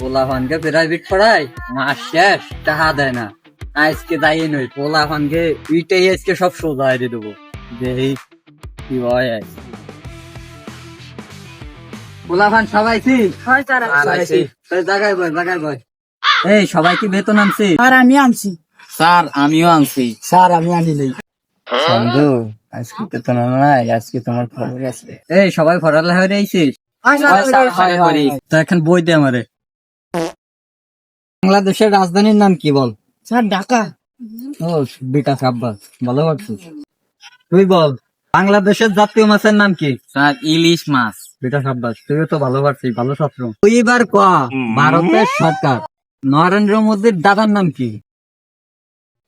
পোলাপানকে private পড়াই মাস শেষ টাকা দেয় না। আজকে যাই নই পোলাপানকে উইটাই আজকে সব সোজা দিয়ে দেবো। দেখি কি হয় আজকে। পোলাপান সবাই জায়গায় বয়। এই সবাই কি বেতন আনছি? আর আমি আনছি। স্যার আমিও আনছি। স্যার আমি আনি নাই। বন্ধু আজকে বেতন নাই, আজকে তোমার খবর আছে। এই সবাই পড়ালেখা করে আইছিস? তো এখন বই দে আমারে। বাংলাদেশের রাজধানীর নাম কি বল? স্যার ঢাকা। ও বিকাশ আব্বাস, ভালো পারছিস। তুই বল বাংলাদেশের জাতীয় মাছের নাম কি? স্যার ইলিশ মাছ। বিকাশ আব্বাস, তুইও তো ভালো পারছিস, ভালো ছাত্র। তুই এবার ক ভারতের সরকার নরেন্দ্র মোদীর দাদার নাম কি?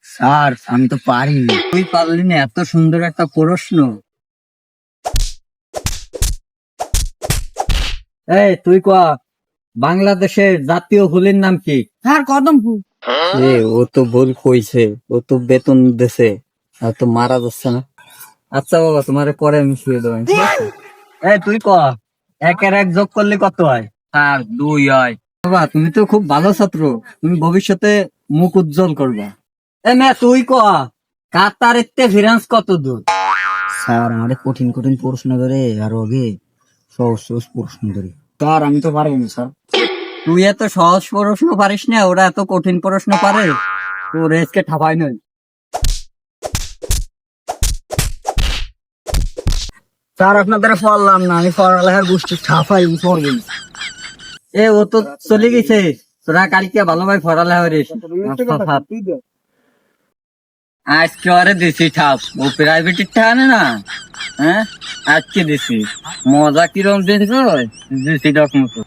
স্যার আমি তো পারি। তুই পারলি না, এত সুন্দর একটা প্রশ্ন। এই তুই ক বাংলাদেশের জাতীয় ফুলের নাম কি? স্যার কদম ফুল। ও তো ভুল কইছে, ও তো বেতন দিছে, আর তো মারা যাচ্ছে না। আচ্ছা বাবা, তোমার পরে আমি শুয়ে দেবো। এই তুই ক একের এক যোগ করলে কত হয়? স্যার 2 হয়। বাবা তুমি তো খুব ভালো ছাত্র, তুমি ভবিষ্যতে মুখ উজ্জ্বল করবা। তুই ক কাতারের ফিরান্স কত দূর? স্যার আমাদের কঠিন কঠিন প্রশ্ন ধরে আর আগে সহজ সহজ প্রশ্ন ধরে। স্যার আমি তো পারবো না স্যার। তুই এত সহজ প্রশ্ন পারিস না, ওরা এত কঠিন প্রশ্ন পারে। তোর আজকে ঠাপাই নয়। স্যার আপনাদের পড়লাম না, আমি পড়ালেখার গোষ্ঠী ছাপাই পড়বেন। ও তো চলে গেছে, তোরা কালকে ভালোভাবে পড়ালেখা করিস। আজকে ওরে দিছি ঠাপ, ও প্রাইভেটের টানে না। হ্যাঁ আজকে দিছি, মজা কিরম দিছি দিছি মতো।